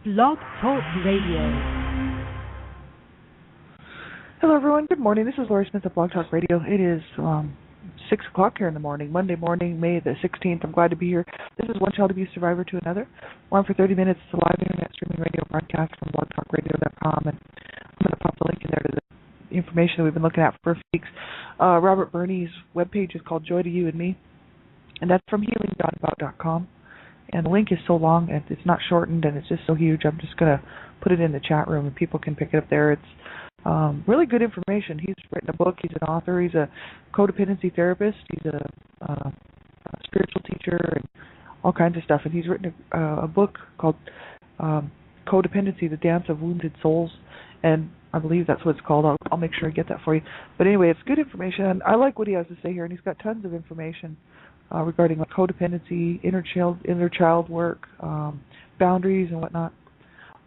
Blog Talk Radio. Hello, everyone. Good morning. This is Lori Smith at Blog Talk Radio. It is 6 o'clock here in the morning, Monday morning, May the 16th. I'm glad to be here. This is One Child Abuse Survivor to Another. We're on for 30 minutes. It's a live internet streaming radio broadcast from blogtalkradio.com, and I'm going to pop the link in there to the information that we've been looking at for a few weeks. Robert Burney's webpage is called Joy to You and Me, and that's from healing.about.com. And the link is so long, and it's not shortened, and it's just so huge. I'm just going to put it in the chat room, and people can pick it up there. It's really good information. He's written a book. He's an author. He's a codependency therapist. He's a spiritual teacher and all kinds of stuff. And he's written a book called Codependency, The Dance of Wounded Souls. And I believe that's what it's called. I'll make sure I get that for you. But anyway, it's good information. I like what he has to say here, and he's got tons of information regarding like codependency, inner child work, boundaries and whatnot,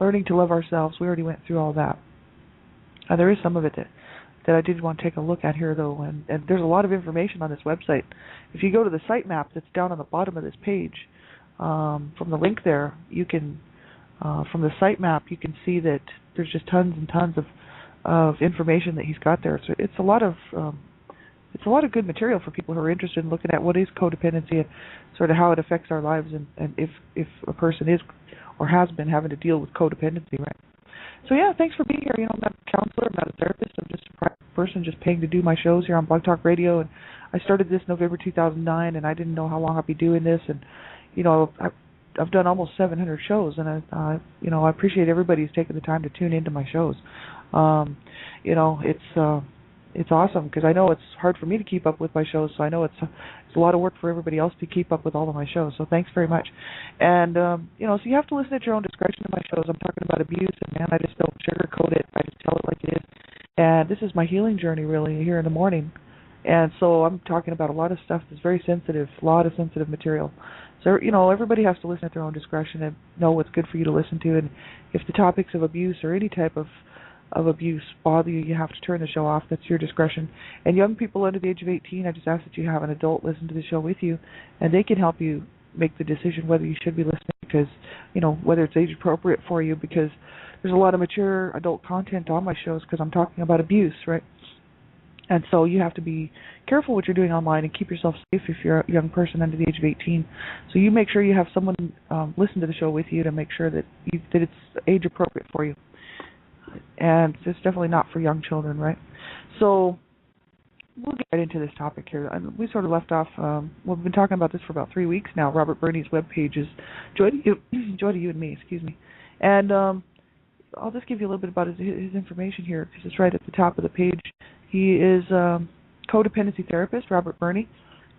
learning to love ourselves. We already went through all that. There is some of it that I did want to take a look at here, though, and there's a lot of information on this website. If you go to the sitemap that's down on the bottom of this page, from the link there, you can, from the sitemap, you can see that there's just tons and tons of information that he's got there. So it's a lot of good material for people who are interested in looking at what is codependency and sort of how it affects our lives, and if a person is or has been having to deal with codependency, right? So yeah, thanks for being here. You know, I'm not a counselor, I'm not a therapist, I'm just a private person just paying to do my shows here on Blog Talk Radio. And I started this November 2009, and I didn't know how long I'd be doing this. And you know, I've done almost 700 shows, and I appreciate everybody who's taken the time to tune into my shows. You know, it's awesome because I know it's hard for me to keep up with my shows, so I know it's a lot of work for everybody else to keep up with all of my shows. So thanks very much. And you know, so you have to listen at your own discretion to my shows. I'm talking about abuse, and man, I just don't sugarcoat it. I just tell it like it is. And this is my healing journey, really, here in the morning. And so I'm talking about a lot of stuff that's very sensitive, a lot of sensitive material. So you know, everybody has to listen at their own discretion and know what's good for you to listen to. And if the topics of abuse or any type of abuse bother you, you have to turn the show off. That's your discretion. And young people under the age of 18, I just ask that you have an adult listen to the show with you, and they can help you make the decision whether you should be listening, because, you know, whether it's age appropriate for you, because there's a lot of mature adult content on my shows because I'm talking about abuse, right? And so you have to be careful what you're doing online and keep yourself safe if you're a young person under the age of 18. So you make sure you have someone listen to the show with you to make sure that it's age appropriate for you. And it's definitely not for young children, right? So we'll get right into this topic here. We sort of left off, we've been talking about this for about 3 weeks now. Robert Burney's webpage is Joy to You and Me, excuse me. And I'll just give you a little bit about his information here, because it's right at the top of the page. He is a codependency therapist, Robert Burney.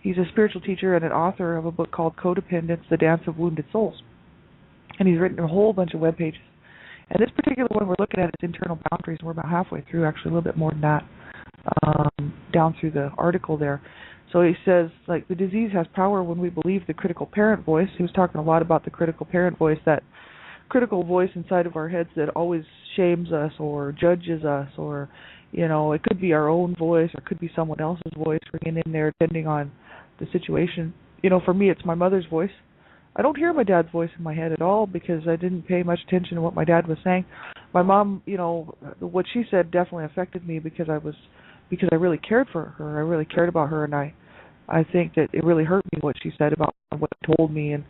He's a spiritual teacher and an author of a book called Codependence, The Dance of Wounded Souls. And he's written a whole bunch of web pages. And this particular one we're looking at is internal boundaries. We're about halfway through, actually a little bit more than that, down through the article there. So he says, like, the disease has power when we believe the critical parent voice. He was talking a lot about the critical parent voice, that critical voice inside of our heads that always shames us or judges us, or, you know, it could be our own voice or it could be someone else's voice ringing in there depending on the situation. You know, for me, it's my mother's voice. I don't hear my dad's voice in my head at all because I didn't pay much attention to what my dad was saying. My mom, you know, what she said definitely affected me because I really cared for her. I really cared about her, and I think that it really hurt me what she said about what he told me. And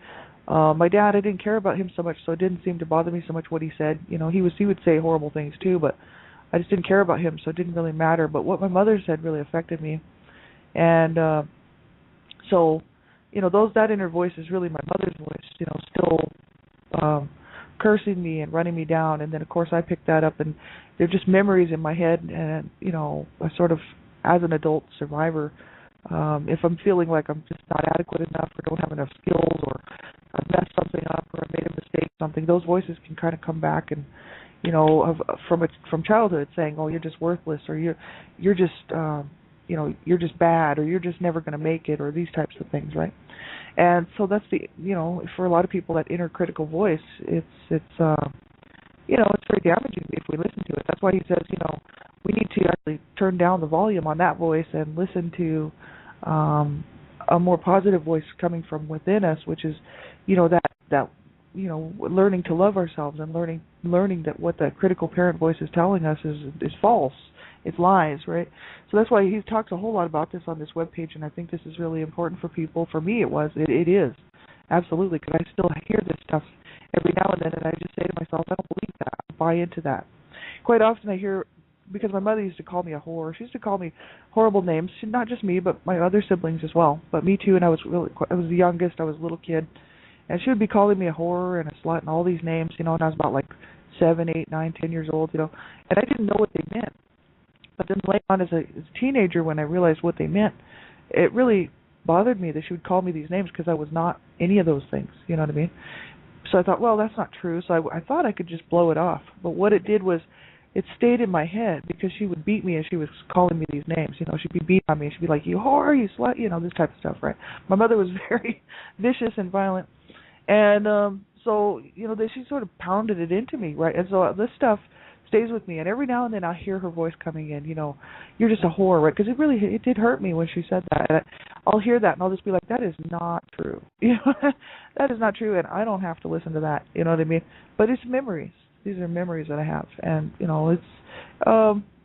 my dad, I didn't care about him so much, so it didn't seem to bother me so much what he said. You know, he would say horrible things too, but I just didn't care about him, so it didn't really matter. But what my mother said really affected me, and so. You know, that inner voice is really my mother's voice, you know, still cursing me and running me down. And then, of course, I picked that up, and they're just memories in my head. And, you know, I sort of, as an adult survivor, if I'm feeling like I'm just not adequate enough or don't have enough skills or I've messed something up or I made a mistake or something, those voices can kind of come back and, you know, from childhood saying, oh, you're just worthless, or you're just you know, you're just bad, or you're just never going to make it, or these types of things, right? And so that's you know, for a lot of people, that inner critical voice, it's you know, it's very damaging if we listen to it. That's why he says, you know, we need to actually turn down the volume on that voice and listen to a more positive voice coming from within us, which is, you know, that learning to love ourselves and learning that what the critical parent voice is telling us is false. It's lies, right? So that's why he talks a whole lot about this on this webpage, and I think this is really important for people. For me, it is absolutely, because I still hear this stuff every now and then, and I just say to myself, I don't believe that. I buy into that. Quite often I hear, because my mother used to call me a whore. She used to call me horrible names. Not just me, but my other siblings as well. But me too. And I was the youngest. I was a little kid, and she would be calling me a whore and a slut and all these names, and I was about like 7, 8, 9, 10 years old, and I didn't know what they meant. But then later on, as a teenager, when I realized what they meant, it really bothered me that she would call me these names, because I was not any of those things. You know what I mean? So I thought, well, that's not true. So I thought I could just blow it off. But what it did was, it stayed in my head, because she would beat me as she was calling me these names. She'd be beating on me. She'd be like, you whore, you slut, this type of stuff, right? My mother was very vicious and violent. And so, she sort of pounded it into me, right? And so this stuff stays with me. And every now and then I'll hear her voice coming in, you're just a whore, right? Because it did hurt me when she said that. And I'll hear that, and I'll just be like, that is not true. That is not true, and I don't have to listen to that. You know what I mean? But it's memories. These are memories that I have, and it's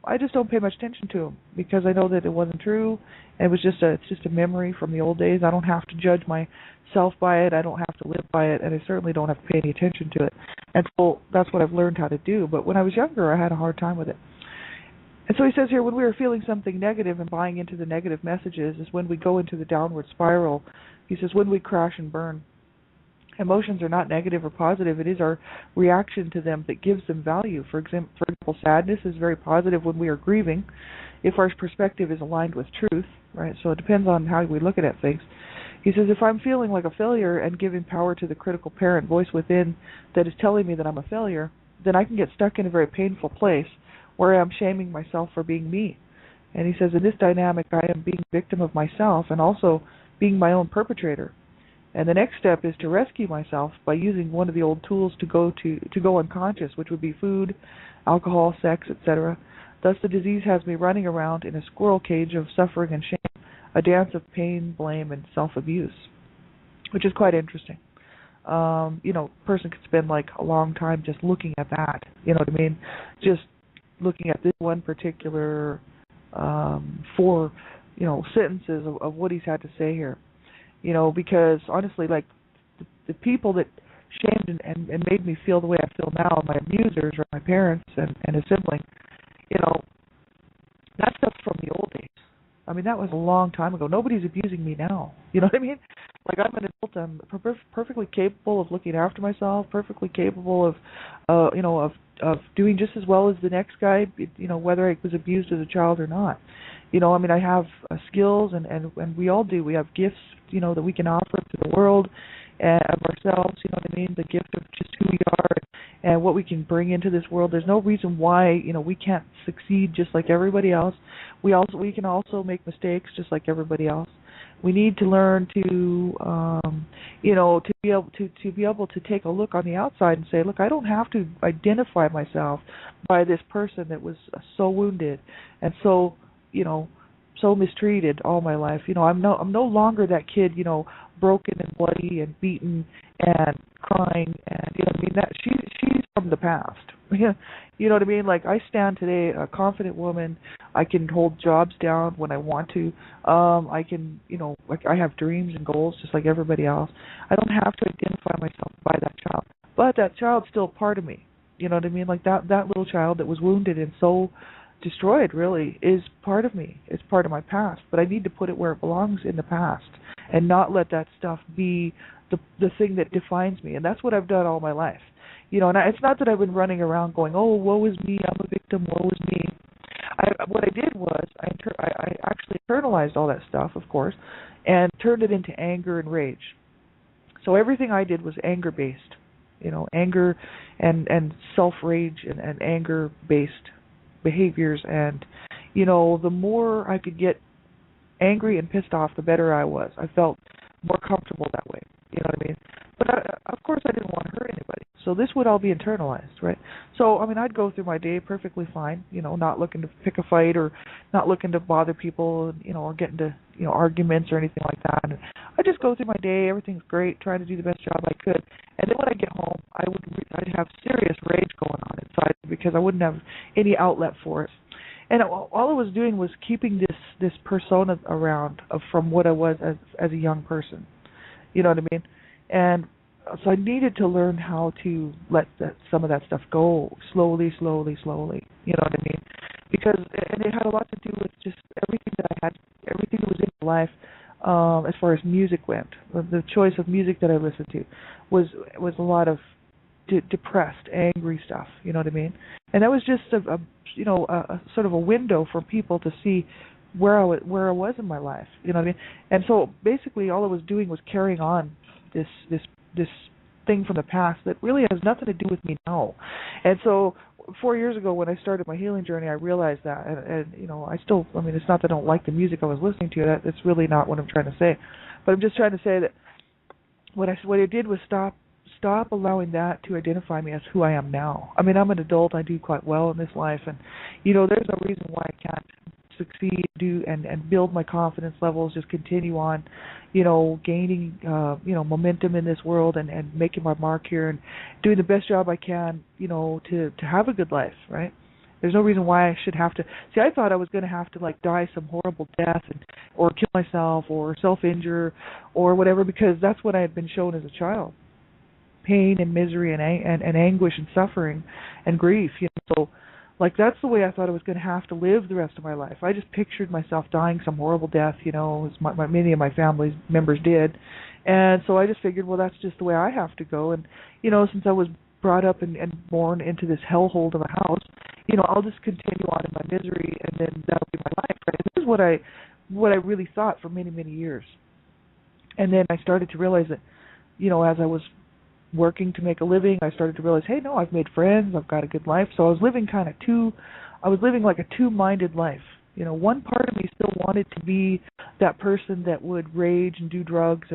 I just don't pay much attention to them, because I know that it wasn't true. And it's just a memory from the old days. I don't have to judge myself by it. I don't have to live by it, and I certainly don't have to pay any attention to it. And so that's what I've learned how to do. But when I was younger, I had a hard time with it. And so he says here, when we are feeling something negative and buying into the negative messages is when we go into the downward spiral. He says, when we crash and burn. Emotions are not negative or positive. It is our reaction to them that gives them value. For example, sadness is very positive when we are grieving, if our perspective is aligned with truth, right? So it depends on how we look at things. He says, if I'm feeling like a failure and giving power to the critical parent voice within that is telling me that I'm a failure, then I can get stuck in a very painful place where I'm shaming myself for being me. And he says, in this dynamic, I am being victim of myself and also being my own perpetrator. And the next step is to rescue myself by using one of the old tools to go unconscious, which would be food, alcohol, sex, etc. Thus, the disease has me running around in a squirrel cage of suffering and shame, a dance of pain, blame, and self-abuse, which is quite interesting. A person could spend like a long time just looking at that. You know what I mean? Just looking at this one particular four, sentences of what he's had to say here. Because honestly, like the people that shamed and made me feel the way I feel now, my abusers or my parents and a sibling, that stuff's from the old days. I mean, that was a long time ago. Nobody's abusing me now. You know what I mean? Like, I'm an adult. I'm perfectly capable of looking after myself, perfectly capable of doing just as well as the next guy, whether I was abused as a child or not. I have skills, and we all do. We have gifts, that we can offer to the world and of ourselves, the gift of just who we are and what we can bring into this world. There's no reason why, we can't succeed just like everybody else. We can also make mistakes just like everybody else. We need to learn to, to be able to take a look on the outside and say, look, I don't have to identify myself by this person that was so wounded and so mistreated all my life. I'm no longer that kid, broken and bloody and beaten and crying, and that she's from the past. You know what I mean? Like, I stand today a confident woman. I can hold jobs down when I want to. I can, I have dreams and goals just like everybody else. I don't have to identify myself by that child, but that child's still part of me. You know what I mean? Like that little child that was wounded and so destroyed really is part of me. It's part of my past, but I need to put it where it belongs, in the past, and not let that stuff be the thing that defines me. And that's what I've done all my life. And it's not that I've been running around going, oh, woe is me, I'm a victim, woe is me. What I did was I actually internalized all that stuff, of course, and turned it into anger and rage. So everything I did was anger-based, anger and self-rage and anger-based behaviors. And, the more I could get angry and pissed off, the better I was. I felt more comfortable that way. You know what I mean? But of course I didn't want to hurt anybody. So this would all be internalized, right? So, I mean, I'd go through my day perfectly fine, not looking to pick a fight or not looking to bother people, or get into, arguments or anything like that. And I just go through my day, everything's great, trying to do the best job I could. And then when I get home, I'd have serious rage going on inside because I wouldn't have any outlet for it. And all I was doing was keeping this persona around from what I was as a young person. You know what I mean? And so I needed to learn how to let some of that stuff go slowly. You know what I mean? Because it had a lot to do with just everything that I had, everything that was in my life, as far as music went. The choice of music that I listened to was a lot of depressed, angry stuff. You know what I mean? And that was just a sort of a window for people to see where I was in my life. You know what I mean? And so basically, all I was doing was carrying on this thing from the past that really has nothing to do with me now. And so 4 years ago, when I started my healing journey, I realized that, and it's not that I don't like the music I was listening to. That's really not what I'm trying to say. But I'm just trying to say that what I did was stop allowing that to identify me as who I am now. I mean, I'm an adult. I do quite well in this life, and there's no reason why I can't succeed, and build my confidence levels, just continue on, gaining, momentum in this world and making my mark here and doing the best job I can, to have a good life, right? There's no reason why I should have to. See, I thought I was going to have to like die some horrible death or kill myself or self-injure or whatever, because that's what I had been shown as a child. Pain and misery and anguish and suffering and grief, So, like, that's the way I thought I was going to have to live the rest of my life. I just pictured myself dying some horrible death, as many of my family members did. And so I just figured, well, that's just the way I have to go. And, since I was brought up and born into this hellhole of a house, I'll just continue on in my misery, and then that'll be my life, right? This is what I really thought for many, many years. And then I started to realize that, as I was working to make a living, I started to realize, hey, no, I've made friends, I've got a good life. So I was living like a two-minded life. One part of me still wanted to be that person that would rage and do drugs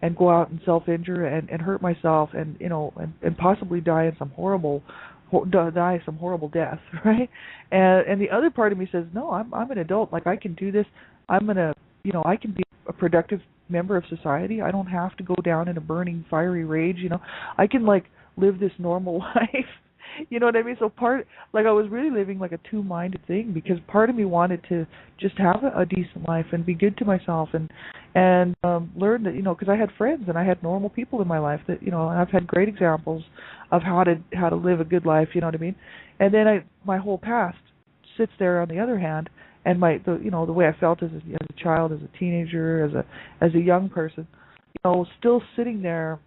and go out and self-injure and hurt myself and possibly die some horrible death, right? And the other part of me says, no, I'm an adult. Like, I can do this. I can be a productive member of society. I don't have to go down in a burning, fiery rage. I can live this normal life. You know what I mean? So I was really living like a two-minded thing, because part of me wanted to just have a decent life and be good to myself and learn that, because I had friends and I had normal people in my life that, I've had great examples of how to live a good life. You know what I mean? And then my whole past sits there on the other hand, and the way I felt as a child, as a teenager, as a young person, still sitting there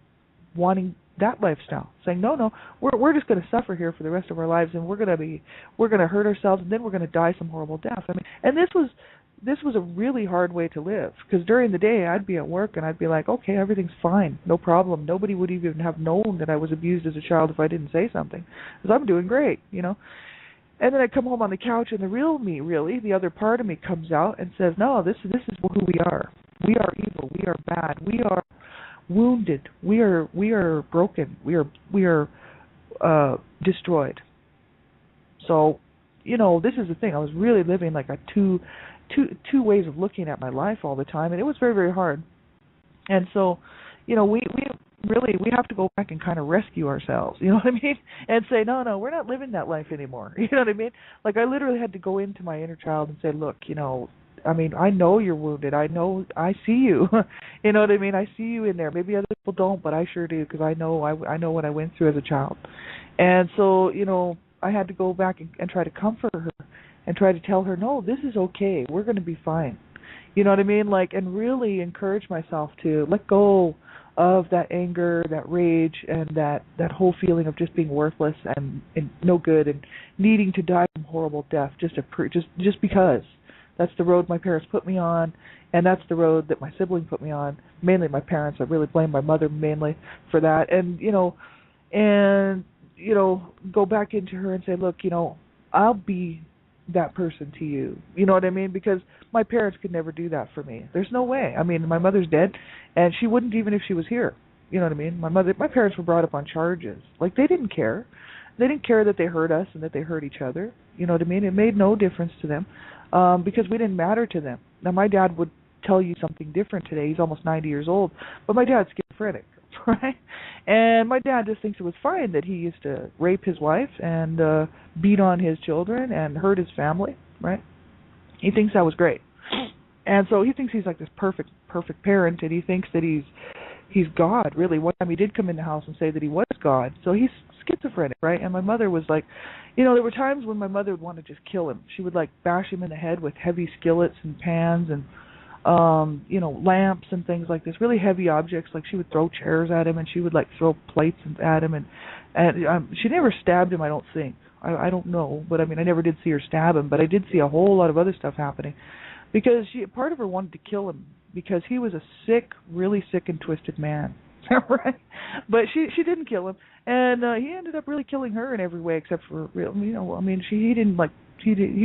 wanting that lifestyle, saying no, we're just going to suffer here for the rest of our lives, and we're going to hurt ourselves, and then we're going to die some horrible death. I mean, and this was a really hard way to live, because during the day I'd be at work and I'd be like, okay, everything's fine, no problem. Nobody would even have known that I was abused as a child if I didn't say something, because I'm doing great, And then I come home on the couch, and the real me, really, the other part of me, comes out and says, no, this is who we are. We are evil. We are bad. We are wounded. We are broken. We are destroyed. So, this is the thing. I was really living like a two ways of looking at my life all the time, and it was very, very hard. And so, we have to go back and kind of rescue ourselves, you know what I mean? And say, no, we're not living that life anymore. You know what I mean? Like, I literally had to go into my inner child and say, look, I know you're wounded. I know, I see you. You know what I mean? I see you in there. Maybe other people don't, but I sure do, because I know what I went through as a child. And so, I had to go back and try to comfort her and try to tell her, no, this is okay. We're going to be fine. You know what I mean? And really encourage myself to let go of that anger, that rage, and that whole feeling of just being worthless and no good and needing to die some horrible death just because. That's the road my parents put me on, and that's the road that my sibling put me on. Mainly my parents. I really blame my mother mainly for that. And go back into her and say, look, I'll be that person to you. You know what I mean? Because my parents could never do that for me. There's no way. I mean, my mother's dead, and she wouldn't even if she was here. You know what I mean? My parents were brought up on charges. Like, they didn't care. They didn't care that they hurt us and that they hurt each other. You know what I mean? It made no difference to them, because we didn't matter to them. Now, my dad would tell you something different today. He's almost 90 years old, but my dad's schizophrenic, right? And my dad just thinks it was fine that he used to rape his wife and beat on his children and hurt his family, right? He thinks that was great. And so he thinks he's like this perfect parent, and he thinks that he's God, really. One time he did come in the house and say that he was God. So he's schizophrenic, right? And my mother was like, there were times when my mother would want to just kill him. She would like bash him in the head with heavy skillets and pans and lamps and things like this, really heavy objects. Like, she would throw chairs at him, and she would like throw plates at him, and she never stabbed him, I don't think. I don't know, but I mean, I never did see her stab him, but I did see a whole lot of other stuff happening, because part of her wanted to kill him because he was a sick, really sick and twisted man. Right? But she didn't kill him, and he ended up really killing her in every way except for real. He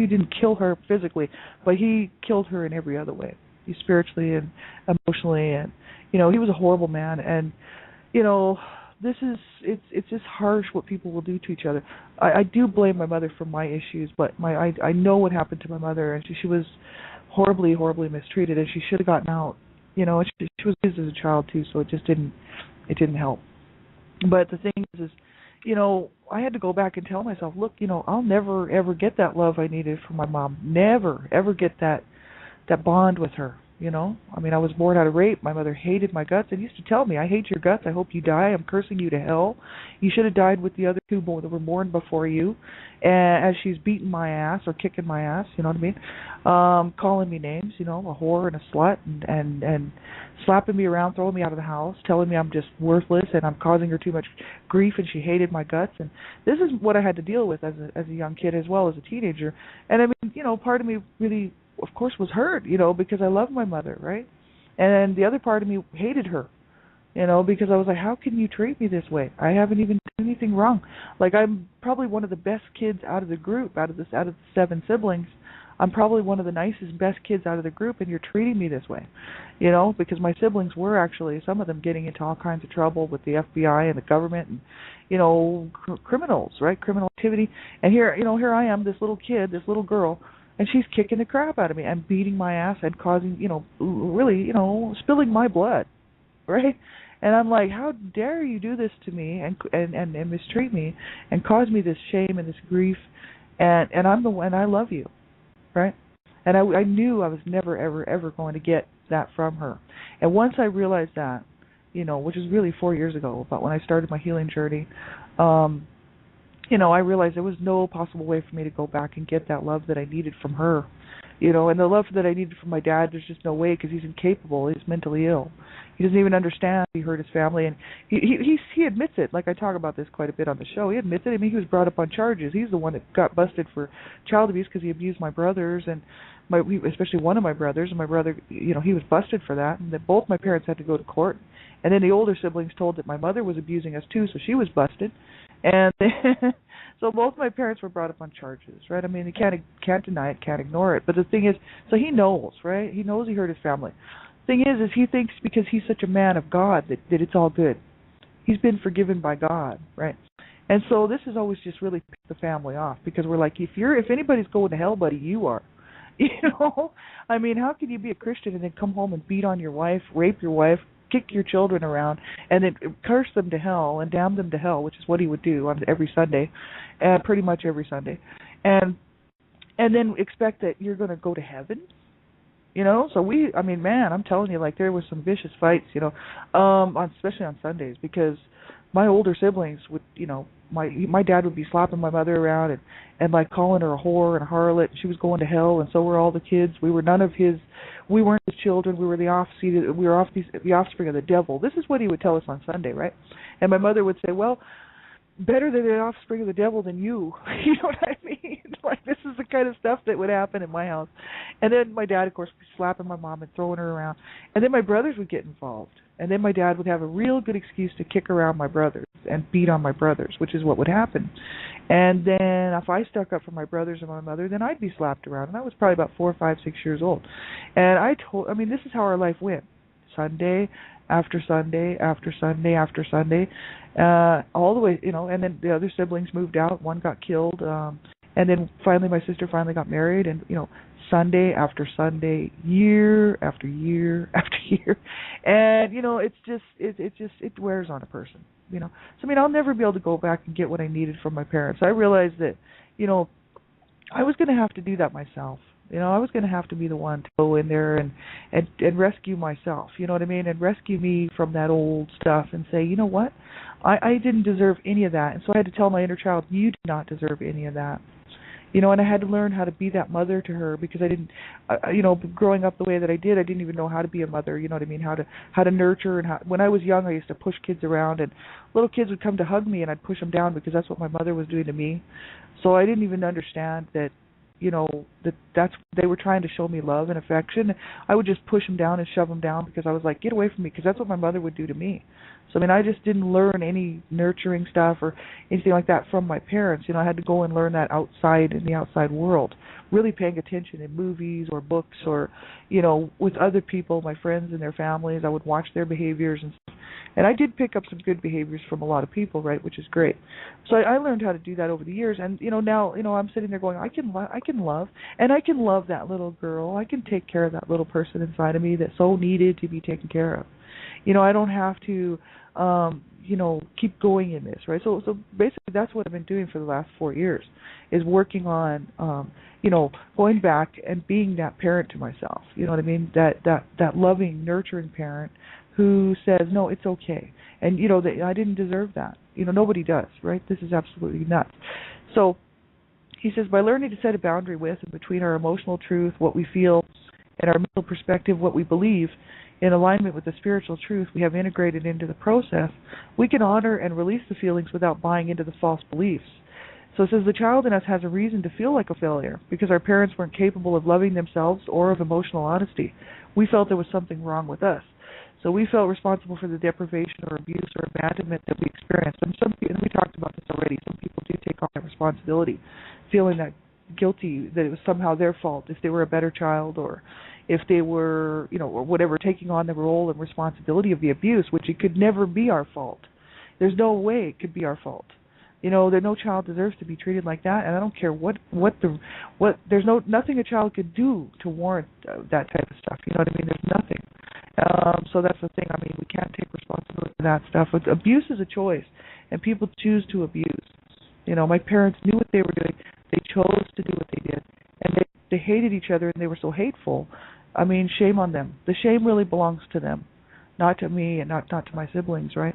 didn't kill her physically, but he killed her in every other way. He spiritually and emotionally, and he was a horrible man. And it's just harsh what people will do to each other. I do blame my mother for my issues, but I know what happened to my mother, and she was horribly mistreated, and she should have gotten out. She was abused as a child too, so it didn't help. But the thing is I had to go back and tell myself, look, I'll never ever get that love I needed from my mom. Never ever get that bond with her. I was born out of rape. My mother hated my guts and used to tell me, I hate your guts. I hope you die. I'm cursing you to hell. You should have died with the other two that were born before you. And as she's beating my ass or kicking my ass, you know what I mean? Calling me names, a whore and a slut, and slapping me around, throwing me out of the house, telling me I'm just worthless and I'm causing her too much grief and she hated my guts. And this is what I had to deal with as a young kid as well as a teenager. And I mean, part of me really, of course, was hurt, because I loved my mother, right? And the other part of me hated her, because I was like, how can you treat me this way? I haven't even done anything wrong. Like, I'm probably one of the best kids out of the group, out of the 7 siblings. I'm probably one of the nicest, best kids out of the group, and you're treating me this way, because my siblings were actually, some of them, getting into all kinds of trouble with the FBI and the government and, criminals, right? Criminal activity. And here I am, this little kid, this little girl, and she's kicking the crap out of me and beating my ass and causing, really, spilling my blood, right? And I'm like, how dare you do this to me and mistreat me and cause me this shame and this grief, and I'm the one, I love you, right? And I knew I was never, ever, ever going to get that from her. And once I realized that, which is really 4 years ago, about when I started my healing journey, I realized there was no possible way for me to go back and get that love that I needed from her, and the love that I needed from my dad, there's just no way, because he's incapable. He's mentally ill. He doesn't even understand he hurt his family, and he admits it. Like, I talk about this quite a bit on the show. He admits it. I mean, he was brought up on charges. He's the one that got busted for child abuse because he abused my brothers, and especially one of my brothers. And my brother, he was busted for that, and that both my parents had to go to court. And then the older siblings told that my mother was abusing us too, so she was busted. And so both my parents were brought up on charges, right? I mean, you can't deny it, can't ignore it. But the thing is, so he knows, right? He knows he hurt his family. Thing is he thinks because he's such a man of God that it's all good. He's been forgiven by God, right? And so this has always just really pissed the family off, because we're like, if anybody's going to hell, buddy, you are. I mean, how can you be a Christian and then come home and beat on your wife, rape your wife, kick your children around, and then curse them to hell and damn them to hell, which is what he would do on every Sunday, pretty much every Sunday, and then expect that you're going to go to heaven, So man, I'm telling you, like, there was some vicious fights, especially on Sundays, because my older siblings would, my dad would be slapping my mother around and like calling her a whore and a harlot. She was going to hell, and so were all the kids. We weren't his children. We were the offspring of the devil. This is what he would tell us on Sunday, right? And my mother would say, well, better than the offspring of the devil than you. You know what I mean? Like, this is the kind of stuff that would happen in my house. And then my dad, of course, would be slapping my mom and throwing her around. And then my brothers would get involved. And then my dad would have a real good excuse to kick around my brothers and beat on my brothers, which is what would happen. And then if I stuck up for my brothers and my mother, then I'd be slapped around. And I was probably about 4, 5, 6 years old. And this is how our life went. Sunday after Sunday after Sunday after Sunday, all the way, and then the other siblings moved out. One got killed, and then finally my sister finally got married, and Sunday after Sunday, year after year after year, and it wears on a person. So I'll never be able to go back and get what I needed from my parents. I realized that I was going to have to do that myself. I was going to have to be the one to go in there and rescue myself, you know what I mean, and rescue me from that old stuff and say, you know what, I didn't deserve any of that. And so I had to tell my inner child, you did not deserve any of that. And I had to learn how to be that mother to her, because I didn't, growing up the way that I did, I didn't even know how to be a mother, you know what I mean, how to nurture. And when I was young, I used to push kids around, and little kids would come to hug me, and I'd push them down because that's what my mother was doing to me. So I didn't even understand that, that's they were trying to show me love and affection. I would just push them down and shove them down because I was like, get away from me, because that's what my mother would do to me. So I just didn't learn any nurturing stuff or anything like that from my parents. I had to go and learn that outside in the outside world, really paying attention in movies or books or, with other people, my friends and their families. I would watch their behaviors and stuff. And I did pick up some good behaviors from a lot of people, right, which is great. So I learned how to do that over the years. And, now, I'm sitting there going, I can love, and I can love that little girl. I can take care of that little person inside of me that so needed to be taken care of. I don't have to, keep going in this, right? So basically that's what I've been doing for the last 4 years, is working on, going back and being that parent to myself. You know what I mean? That loving, nurturing parent who says, no, it's okay. And, I didn't deserve that. Nobody does, right? This is absolutely nuts. So he says, by learning to set a boundary with and between our emotional truth, what we feel, and our mental perspective, what we believe, in alignment with the spiritual truth we have integrated into the process, we can honor and release the feelings without buying into the false beliefs. So it says the child in us has a reason to feel like a failure because our parents weren't capable of loving themselves or of emotional honesty. We felt there was something wrong with us. So we felt responsible for the deprivation or abuse or abandonment that we experienced. And we talked about this already, some people do take on that responsibility, feeling that guilty that it was somehow their fault if they were a better child, or if they were, or whatever, taking on the role and responsibility of the abuse, which it could never be our fault. There's no way it could be our fault. That no child deserves to be treated like that, and I don't care there's nothing a child could do to warrant that type of stuff. You know what I mean? There's nothing. So that's the thing. We can't take responsibility for that stuff. But abuse is a choice, and people choose to abuse. My parents knew what they were doing. They chose to do what they did, and they hated each other, and they were so hateful. Shame on them. The shame really belongs to them, not to me and not to my siblings, right?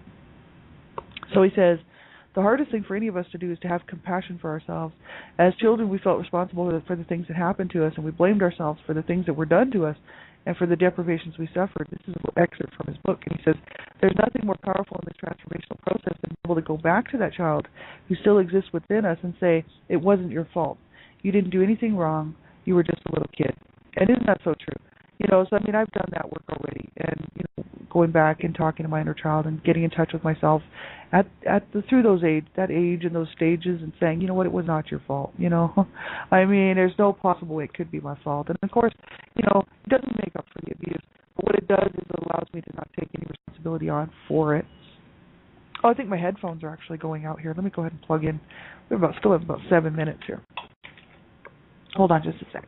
So he says, the hardest thing for any of us to do is to have compassion for ourselves. As children, we felt responsible for the things that happened to us, and we blamed ourselves for the things that were done to us and for the deprivations we suffered. This is an excerpt from his book, and he says, there's nothing more powerful in this transformational process than being able to go back to that child who still exists within us and say, it wasn't your fault. You didn't do anything wrong. You were just a little kid. And isn't that so true? So I've done that work already, and going back and talking to my inner child and getting in touch with myself through that age and those stages, and saying, you know what, it was not your fault. There's no possible way it could be my fault. And of course, it doesn't make up for the abuse, but what it does is it allows me to not take any responsibility on for it. Oh, I think my headphones are actually going out here. Let me go ahead and plug in. We still have about 7 minutes here. Hold on just a sec.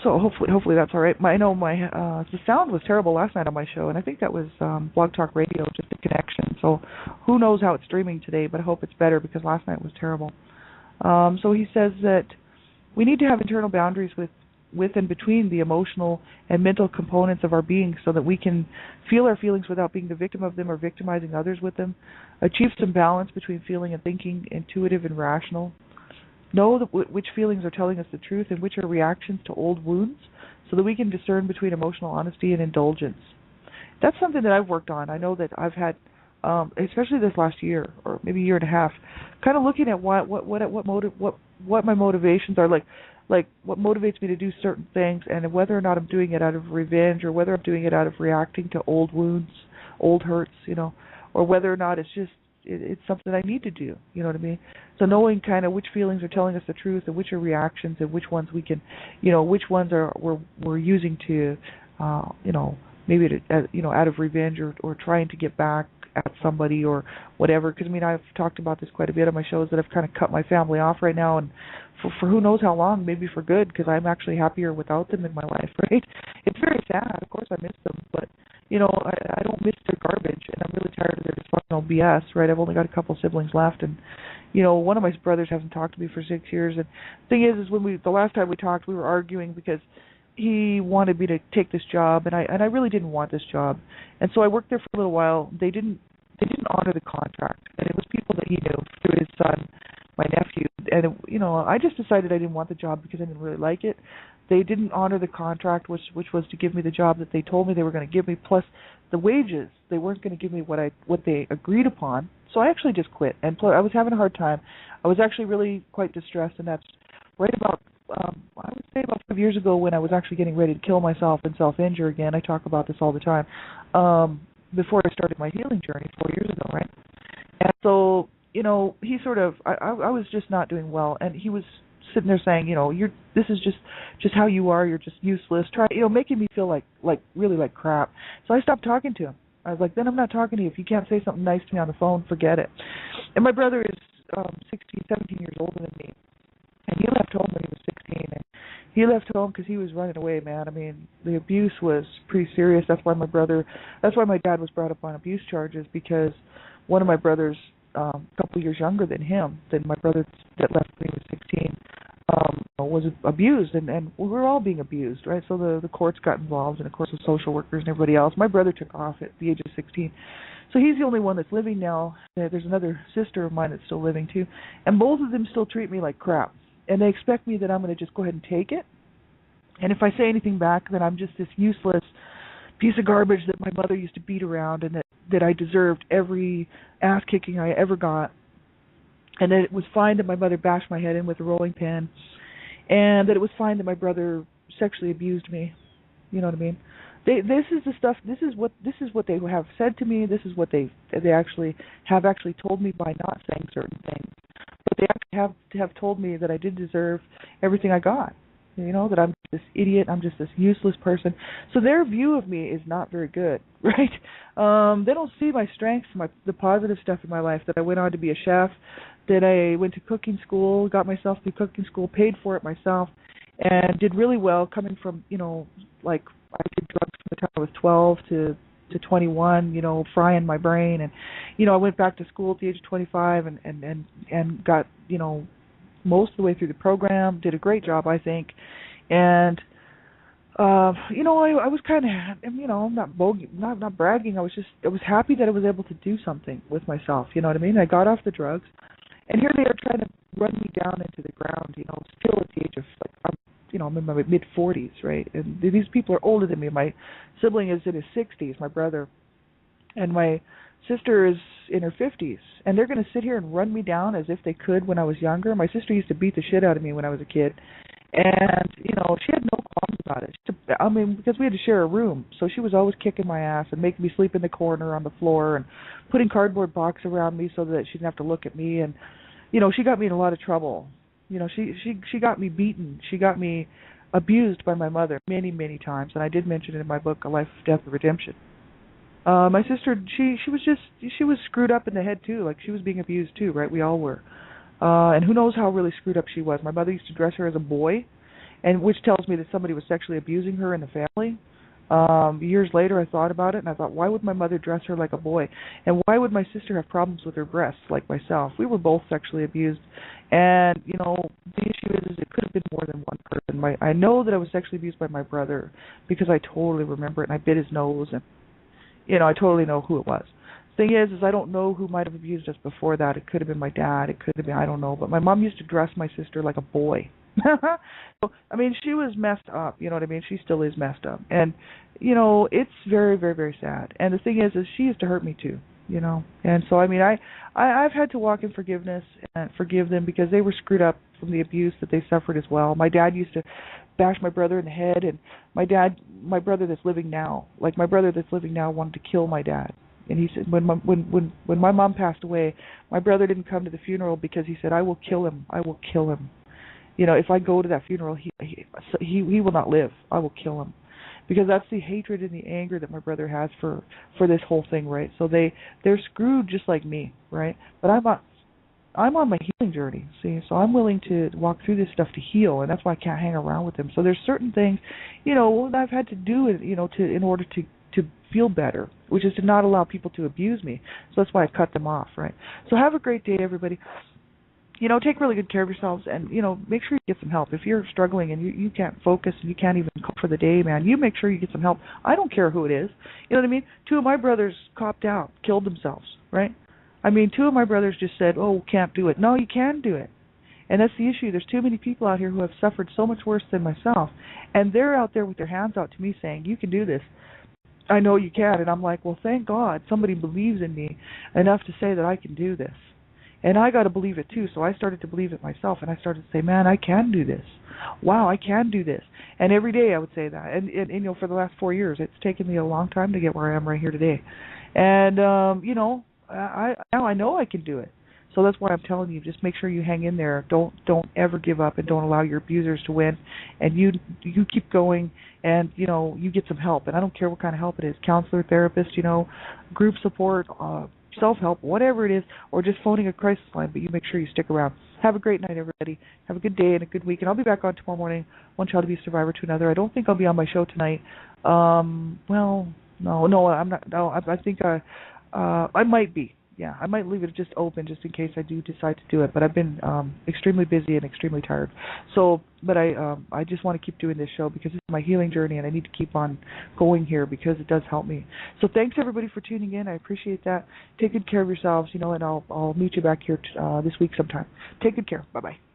So hopefully that's all right. I know the sound was terrible last night on my show, and I think that was Blog Talk Radio, just a connection. So who knows how it's streaming today, but I hope it's better because last night was terrible. So he says that we need to have internal boundaries with and between the emotional and mental components of our being so that we can feel our feelings without being the victim of them or victimizing others with them, achieve some balance between feeling and thinking, intuitive and rational, know which feelings are telling us the truth and which are reactions to old wounds so that we can discern between emotional honesty and indulgence. That's something that I've worked on. I know that I've had, especially this last year or maybe year and a half, kind of looking at what my motivations are, like what motivates me to do certain things, and whether or not I'm doing it out of revenge or whether I'm doing it out of reacting to old wounds, old hurts, or whether or not it's just it's something I need to do. You know what I mean? So knowing kind of which feelings are telling us the truth and which are reactions and which ones we can, which ones are we're using to, maybe to, out of revenge or trying to get back at somebody or whatever. Because I mean, I've talked about this quite a bit on my shows that I've kind of cut my family off right now, and for who knows how long, maybe for good, because I'm actually happier without them in my life. Right? It's very sad. Of course, I miss them, but I don't miss their garbage, and I'm really tired of their dysfunctional BS. Right? I've only got a couple siblings left, and one of my brothers hasn't talked to me for 6 years. And the thing is when the last time we talked, we were arguing because he wanted me to take this job, and I really didn't want this job, and so I worked there for a little while. They didn't honor the contract, and it was people that he knew through his son, my nephew, and I just decided I didn't want the job because I didn't really like it. They didn't honor the contract, which was to give me the job that they told me they were going to give me, plus the wages. They weren't going to give me what they agreed upon. So I actually just quit, and I was having a hard time. I was actually really quite distressed, and that's right about I would say about 5 years ago when I was actually getting ready to kill myself and self-injure again. I talk about this all the time. Before I started my healing journey 4 years ago, right? And so, he sort of, I was just not doing well, and he was sitting there saying, this is just how you are. You're just useless. Making me feel like really like crap. So I stopped talking to him. I was like, then I'm not talking to you. If you can't say something nice to me on the phone, forget it. And my brother is 16, 17 years older than me. And he left home when he was 16, and he left home because he was running away, man. I mean, the abuse was pretty serious. That's why my dad was brought up on abuse charges, because one of my brothers, a couple years younger than him, than my brother that left when he was 16, was abused, and we were all being abused, right? So the courts got involved, and of course the social workers and everybody else. My brother took off at the age of 16. So he's the only one that's living now. There's another sister of mine that's still living too, and both of them still treat me like crap. And they expect me that I'm going to just go ahead and take it. And if I say anything back, then I'm just this useless piece of garbage that my mother used to beat around, and that I deserved every ass-kicking I ever got. And that it was fine that my mother bashed my head in with a rolling pin. And that it was fine that my brother sexually abused me. You know what I mean? This is the stuff. This is what they have said to me. This is what they actually have told me by not saying certain things. But they actually have told me that I did deserve everything I got. That I'm this idiot. I'm just this useless person. So their view of me is not very good, right? They don't see my strengths, the positive stuff in my life. That I went on to be a chef. That I went to cooking school, got myself through cooking school, paid for it myself, and did really well. Coming from like I did drugs from the time I was 12 to 21, frying my brain, and I went back to school at the age of 25 and got most of the way through the program, did a great job, I think, and I was kind of not bragging. I was happy that I was able to do something with myself. You know what I mean? I got off the drugs, and here they are trying to run me down into the ground. Still at the age of I'm in my mid-40s, right? And these people are older than me. My sibling is in his 60s, my brother, and my sister is in her 50s. And they're going to sit here and run me down as if they could when I was younger. My sister used to beat the shit out of me when I was a kid. And, she had no qualms about it. Because we had to share a room. So she was always kicking my ass and making me sleep in the corner on the floor and putting cardboard boxes around me so that she didn't have to look at me. And, she got me in a lot of trouble. She got me beaten. She got me abused by my mother many, many times, and I did mention it in my book, A Life of Death and Redemption. My sister, she was screwed up in the head too, like she was being abused too, right? We all were. And who knows how really screwed up she was. My mother used to dress her as a boy, and which tells me that somebody was sexually abusing her in the family. Years later, I thought about it, and I thought, why would my mother dress her like a boy? And why would my sister have problems with her breasts like myself? We were both sexually abused. And, the issue is it could have been more than one person. I know that I was sexually abused by my brother because I totally remember it, and I bit his nose, and, I totally know who it was. The thing is I don't know who might have abused us before that. It could have been my dad. It could have been, I don't know. But my mom used to dress my sister like a boy. So, she was messed up, you know what I mean? She still is messed up. And, it's very, very, very sad. And the thing is she used to hurt me too, And so, I've had to walk in forgiveness and forgive them because they were screwed up from the abuse that they suffered as well. My dad used to bash my brother in the head, and my brother that's living now wanted to kill my dad. And he said when my mom passed away, my brother didn't come to the funeral because he said, I will kill him. I will kill him. You know, if I go to that funeral, he will not live. I will kill him. Because that's the hatred and the anger that my brother has for this whole thing, right? So they're screwed just like me, right? But I'm on my healing journey, see, so I'm willing to walk through this stuff to heal, and that's why I can't hang around with them. So there's certain things, you know, that I've had to do, you know, in order to feel better, which is to not allow people to abuse me. So that's why I cut them off, right? So have a great day, everybody. You know, take really good care of yourselves, and, you know, make sure you get some help. If you're struggling and you can't focus and you can't even cope for the day, man, you make sure you get some help. I don't care who it is. You know what I mean? 2 of my brothers copped out, killed themselves, right? I mean, 2 of my brothers just said, oh, can't do it. No, you can do it. And that's the issue. There's too many people out here who have suffered so much worse than myself, and they're out there with their hands out to me saying, you can do this. I know you can. And I'm like, well, thank God somebody believes in me enough to say that I can do this. And I got to believe it too. So I started to believe it myself, and I started to say, man, I can do this. Wow, I can do this. And every day I would say that. And you know, for the last 4 years, it's taken me a long time to get where I am right here today. And, you know, now I know I can do it. So that's why I'm telling you, just make sure you hang in there. Don't ever give up, and don't allow your abusers to win. And you keep going, and, you know, you get some help. And I don't care what kind of help it is, counselor, therapist, you know, group support, self-help, whatever it is, or just phoning a crisis line, but you make sure you stick around. Have a great night, everybody. Have a good day and a good week. And I'll be back on tomorrow morning, one child abuse survivor to another. I don't think I'll be on my show tonight. Well, no, I'm not. No, I think I might be. Yeah, I might leave it just open just in case I do decide to do it. But I've been extremely busy and extremely tired. So, but I just want to keep doing this show because it's my healing journey, and I need to keep on going here because it does help me. So thanks everybody for tuning in. I appreciate that. Take good care of yourselves, you know, and I'll meet you back here this week sometime. Take good care. Bye bye.